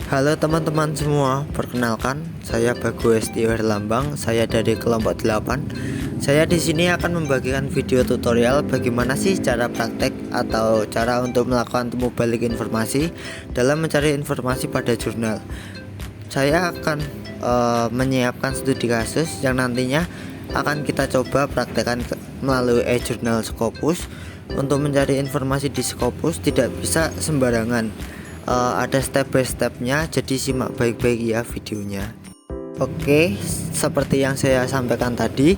Halo teman-teman semua, perkenalkan saya Bagus Tio Herlambang, saya dari kelompok 8. Saya di sini akan membagikan video tutorial bagaimana sih cara praktek atau cara untuk melakukan temu balik informasi dalam mencari informasi pada jurnal. Saya akan menyiapkan studi kasus yang nantinya akan kita coba praktekkan melalui e-jurnal Scopus. Untuk mencari informasi di Scopus tidak bisa sembarangan. Ada step by stepnya, jadi simak baik-baik ya videonya. Oke, seperti yang saya sampaikan tadi,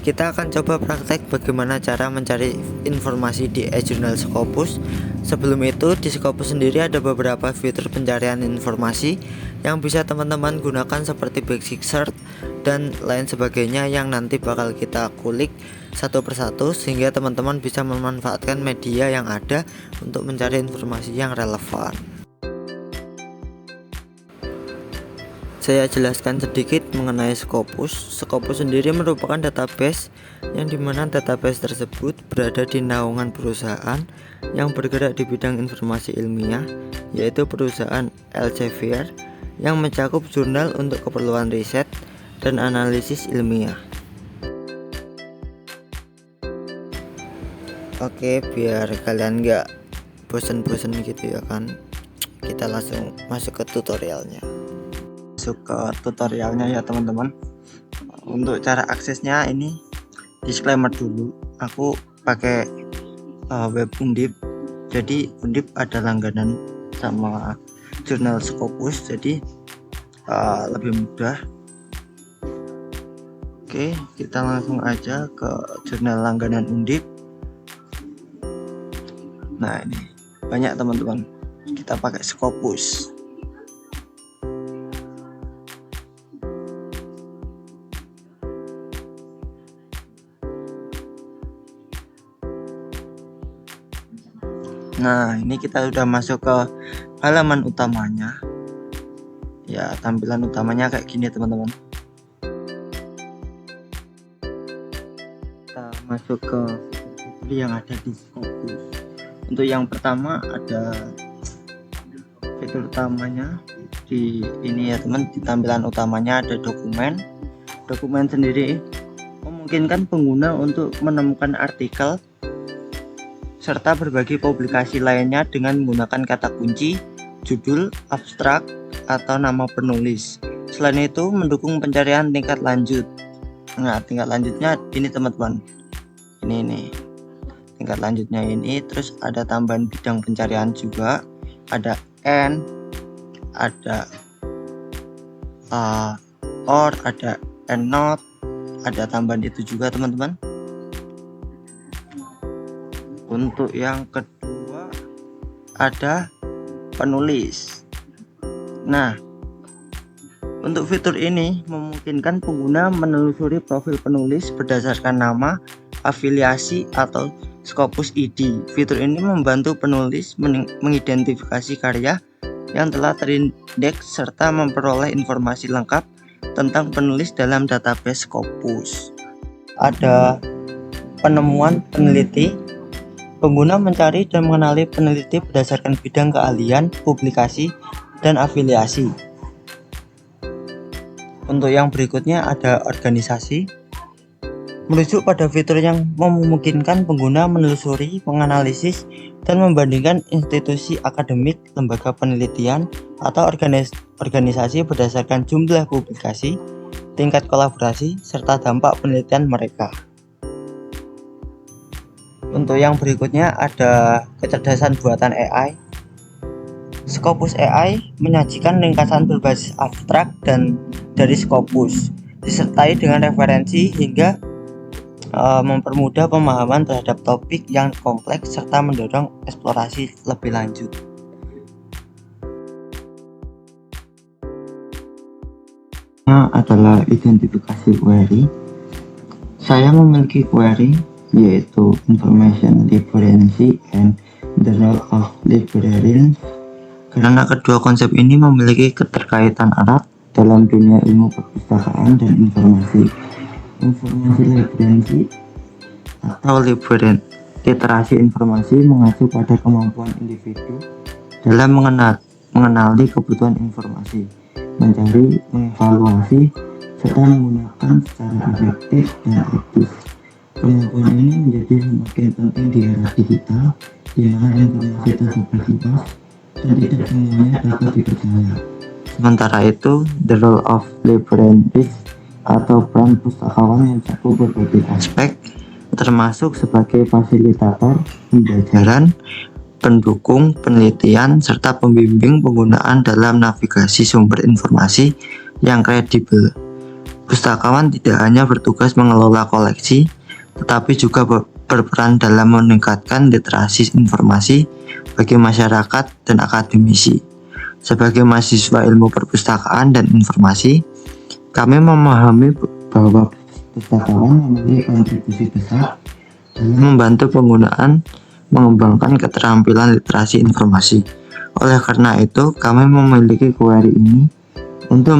kita akan coba praktek bagaimana cara mencari informasi di e-jurnal Scopus. Sebelum itu, di Scopus sendiri ada beberapa fitur pencarian informasi yang bisa teman-teman gunakan seperti basic search dan lain sebagainya yang nanti bakal kita kulik satu persatu sehingga teman-teman bisa memanfaatkan media yang ada untuk mencari informasi yang relevan. Saya jelaskan sedikit mengenai Scopus. Scopus sendiri merupakan database yang dimana database tersebut berada di naungan perusahaan yang bergerak di bidang informasi ilmiah, yaitu perusahaan Elsevier yang mencakup jurnal untuk keperluan riset dan analisis ilmiah. Oke, biar kalian nggak bosen-bosen gitu ya kan, kita langsung masuk ke tutorialnya. Ya teman-teman. Untuk cara aksesnya ini disclaimer dulu, aku pakai web Undip. Jadi Undip ada langganan sama jurnal Scopus, jadi lebih mudah. Oke, kita langsung aja ke jurnal langganan Undip. Nah, ini banyak teman-teman, kita pakai Scopus. Nah, ini kita sudah masuk ke halaman utamanya. Ya, tampilan utamanya kayak gini teman-teman. Kita masuk ke yang ada di Scopus. Untuk yang pertama ada fitur utamanya di ini ya teman, di tampilan utamanya ada dokumen. Dokumen sendiri memungkinkan pengguna untuk menemukan artikel serta berbagai publikasi lainnya dengan menggunakan kata kunci, judul, abstrak, atau nama penulis. Selain itu mendukung pencarian tingkat lanjut. Nah, tingkat lanjutnya ini teman-teman, ini tingkat lanjutnya ini. Terus ada tambahan bidang pencarian juga, ada N, ada OR, ada EndNote, ada tambahan itu juga teman-teman. Untuk yang kedua ada penulis. Nah, untuk fitur ini memungkinkan pengguna menelusuri profil penulis berdasarkan nama, afiliasi, atau Scopus ID. Fitur ini membantu penulis mengidentifikasi karya yang telah terindeks serta memperoleh informasi lengkap tentang penulis dalam database Scopus. Ada penemuan peneliti. Pengguna mencari dan mengenali peneliti berdasarkan bidang keahlian, publikasi, dan afiliasi. Untuk yang berikutnya ada organisasi. Merujuk pada fitur yang memungkinkan pengguna menelusuri, menganalisis, dan membandingkan institusi akademik, lembaga penelitian, atau organisasi berdasarkan jumlah publikasi, tingkat kolaborasi, serta dampak penelitian mereka. Untuk yang berikutnya ada kecerdasan buatan AI. Scopus AI menyajikan ringkasan berbasis abstrak dan dari Scopus, disertai dengan referensi hingga mempermudah pemahaman terhadap topik yang kompleks serta mendorong eksplorasi lebih lanjut. Adalah identifikasi query. Saya memiliki query yaitu Information Literacy and the Role of Librarians. Karena kedua konsep ini memiliki keterkaitan erat dalam dunia ilmu perpustakaan dan informasi. Informasi literacy atau literasi informasi mengacu pada kemampuan individu dalam mengenali kebutuhan informasi, mencari, mengevaluasi, serta menggunakan secara efektif dan etis. Kemampuan ini menjadi semakin penting di era digital, di mana informasi tersebar luas dan tidak semuanya dapat dipercaya. Sementara itu, the role of librarians atau peran pustakawan mencakup berbagai aspek, termasuk sebagai fasilitator pembelajaran, pendukung penelitian, serta pembimbing penggunaan dalam navigasi sumber informasi yang kredibel. Pustakawan tidak hanya bertugas mengelola koleksi, tetapi juga berperan dalam meningkatkan literasi informasi bagi masyarakat dan akademisi. Sebagai mahasiswa ilmu perpustakaan dan informasi, kami memahami bahwa pustakawan memiliki kontribusi besar dalam membantu mengembangkan keterampilan literasi informasi. Oleh karena itu, kami memiliki query ini untuk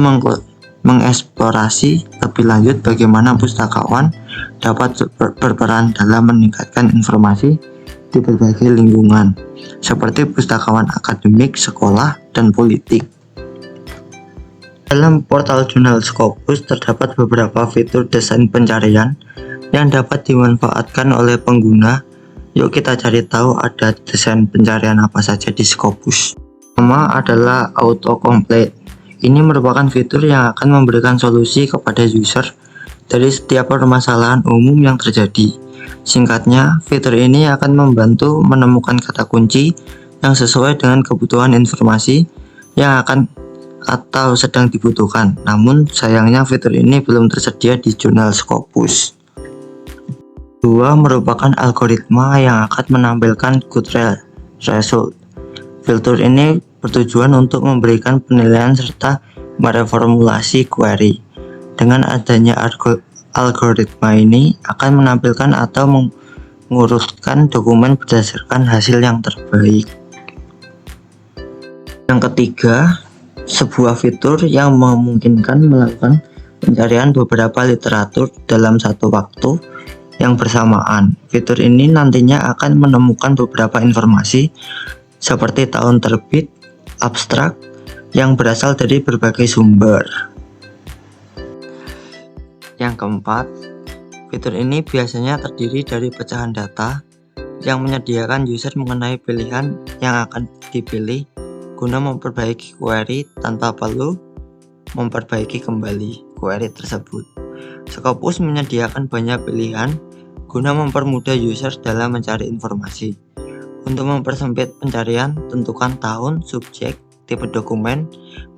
mengeksplorasi lebih lanjut bagaimana pustakawan dapat berperan dalam meningkatkan informasi di berbagai lingkungan, seperti pustakawan akademik, sekolah, dan politik. Dalam portal jurnal Scopus terdapat beberapa fitur desain pencarian yang dapat dimanfaatkan oleh pengguna. Yuk kita cari tahu ada desain pencarian apa saja di Scopus. Pertama adalah autocomplete. Ini merupakan fitur yang akan memberikan solusi kepada user dari setiap permasalahan umum yang terjadi. Singkatnya, fitur ini akan membantu menemukan kata kunci yang sesuai dengan kebutuhan informasi yang akan atau sedang dibutuhkan. Namun sayangnya fitur ini belum tersedia di jurnal Scopus. Kedua merupakan algoritma yang akan menampilkan good result. Fitur ini bertujuan untuk memberikan penilaian serta mereformulasi query. Dengan adanya algoritma ini akan menampilkan atau mengurutkan dokumen berdasarkan hasil yang terbaik. Yang ketiga, sebuah fitur yang memungkinkan melakukan pencarian beberapa literatur dalam satu waktu yang bersamaan. Fitur ini nantinya akan menemukan beberapa informasi seperti tahun terbit, abstrak, yang berasal dari berbagai sumber. Yang keempat, fitur ini biasanya terdiri dari pecahan data yang menyediakan user mengenai pilihan yang akan dipilih guna memperbaiki query tanpa perlu memperbaiki kembali query tersebut. Scopus menyediakan banyak pilihan guna mempermudah user dalam mencari informasi. Untuk mempersempit pencarian, tentukan tahun, subjek, tipe dokumen,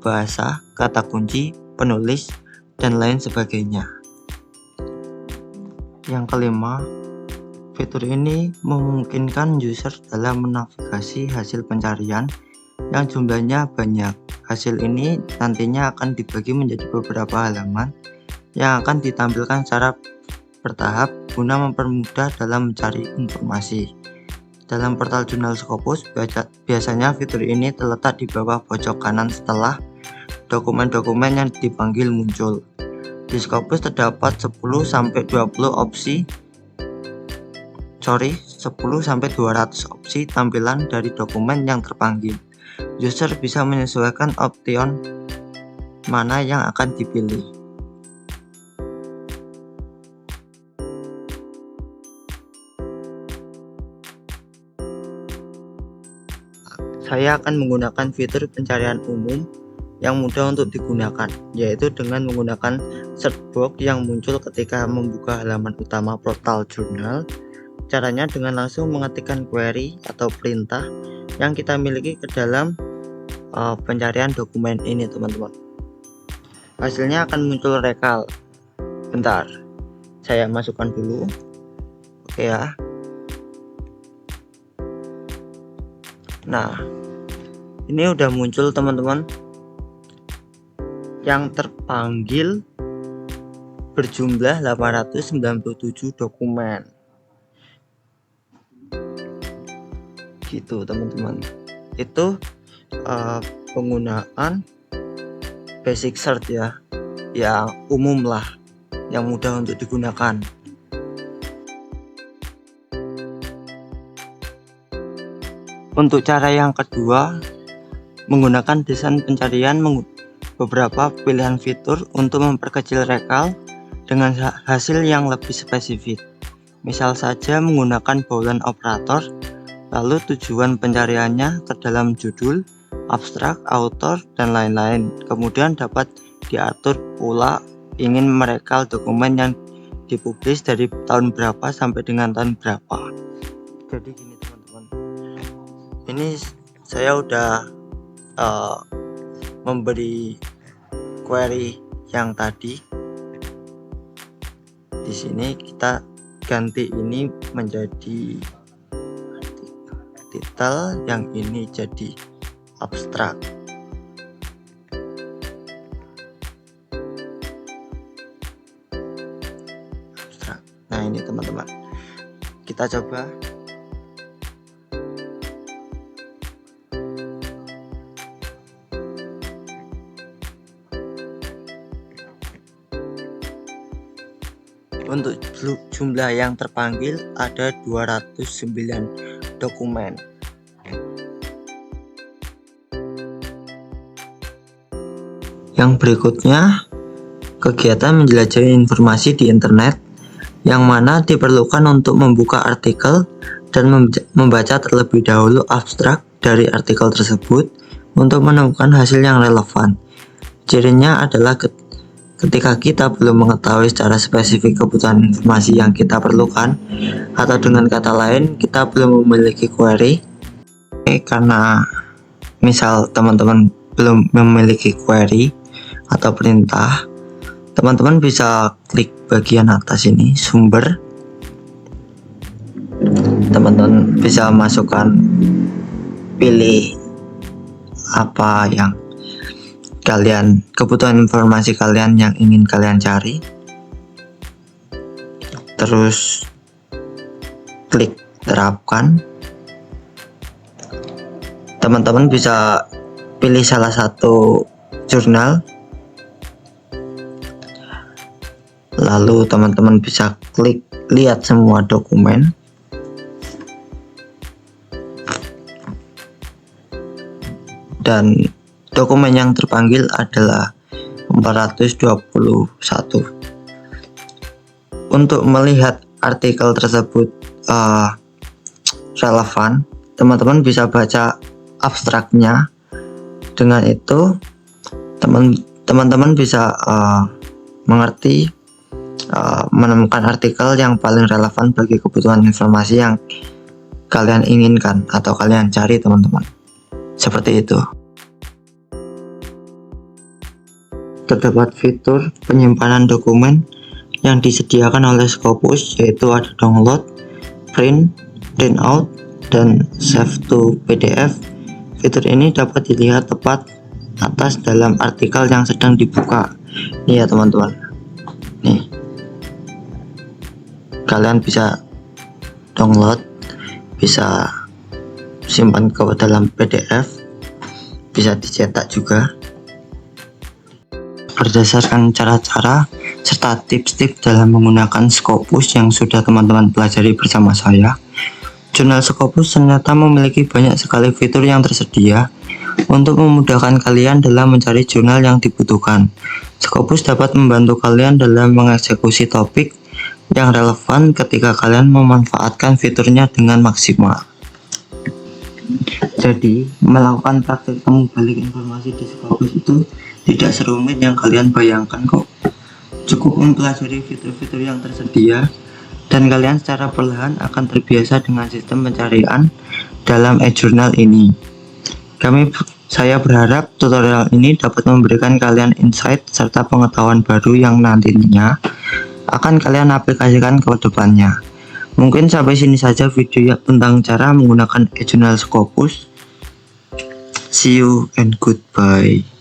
bahasa, kata kunci, penulis, dan lain sebagainya. Yang kelima, fitur ini memungkinkan user dalam menavigasi hasil pencarian yang jumlahnya banyak. Hasil ini nantinya akan dibagi menjadi beberapa halaman yang akan ditampilkan secara bertahap guna mempermudah dalam mencari informasi. Dalam portal jurnal Scopus, biasanya fitur ini terletak di bawah pojok kanan setelah dokumen-dokumen yang dipanggil muncul. Di Scopus terdapat 10-20 opsi 10-200 opsi tampilan dari dokumen yang terpanggil. User bisa menyesuaikan option mana yang akan dipilih. Saya akan menggunakan fitur pencarian umum yang mudah untuk digunakan, yaitu dengan menggunakan search box yang muncul ketika membuka halaman utama portal jurnal. Caranya dengan langsung mengetikkan query atau perintah yang kita miliki ke dalam pencarian dokumen ini, teman-teman. Hasilnya akan muncul rekal. Bentar, saya masukkan dulu. Oke ya. Nah, ini udah muncul, teman-teman. Yang terpanggil berjumlah 897 dokumen. Gitu, teman-teman. Itu penggunaan basic search ya, yang umum lah, yang mudah untuk digunakan. Untuk cara yang kedua, menggunakan desain pencarian beberapa pilihan fitur untuk memperkecil rekal dengan hasil yang lebih spesifik. Misal saja menggunakan boolean operator, lalu tujuan pencariannya terdalam judul, abstrak, author, dan lain-lain. Kemudian dapat diatur pula ingin merekal dokumen yang dipublis dari tahun berapa sampai dengan tahun berapa. Jadi gini teman-teman, ini saya udah memberi query yang tadi. Di sini kita ganti ini menjadi title, yang ini jadi abstrak. Nah ini teman-teman, kita coba. Untuk jumlah yang terpanggil ada 209 dokumen. Yang berikutnya, kegiatan menjelajahi informasi di internet, yang mana diperlukan untuk membuka artikel dan membaca terlebih dahulu abstrak dari artikel tersebut untuk menemukan hasil yang relevan. Cirinya adalah ketika kita belum mengetahui secara spesifik kebutuhan informasi yang kita perlukan, atau dengan kata lain kita belum memiliki query. Karena misal teman-teman belum memiliki query atau perintah, teman-teman bisa klik bagian atas ini, sumber. Teman-teman bisa masukkan, pilih apa yang kebutuhan informasi kalian yang ingin kalian cari, terus klik terapkan. Teman-teman bisa pilih salah satu jurnal, lalu teman-teman bisa klik lihat semua dokumen. Dan dokumen yang terpanggil adalah 421. Untuk melihat artikel tersebut relevan, teman-teman bisa baca abstraknya. Dengan itu teman-teman bisa mengerti, menemukan artikel yang paling relevan bagi kebutuhan informasi yang kalian inginkan atau kalian cari, teman-teman. Seperti itu. Terdapat fitur penyimpanan dokumen yang disediakan oleh Scopus, yaitu ada download, print out, dan save to PDF. Fitur ini dapat dilihat tepat atas dalam artikel yang sedang dibuka. Nih ya teman-teman, nih kalian bisa download, bisa simpan ke dalam PDF, bisa dicetak juga. Berdasarkan cara-cara serta tips-tips dalam menggunakan Scopus yang sudah teman-teman pelajari bersama saya, jurnal Scopus ternyata memiliki banyak sekali fitur yang tersedia untuk memudahkan kalian dalam mencari jurnal yang dibutuhkan. Scopus dapat membantu kalian dalam mengeksekusi topik yang relevan ketika kalian memanfaatkan fiturnya dengan maksimal. Jadi, melakukan praktik temu balik informasi di Scopus itu tidak serumit yang kalian bayangkan kok. Cukup mempelajari fitur-fitur yang tersedia dan kalian secara perlahan akan terbiasa dengan sistem pencarian dalam e-journal ini. Saya berharap tutorial ini dapat memberikan kalian insight serta pengetahuan baru yang nantinya akan kalian aplikasikan ke depannya. Mungkin sampai sini saja video tentang cara menggunakan e-journal Scopus. See you and goodbye.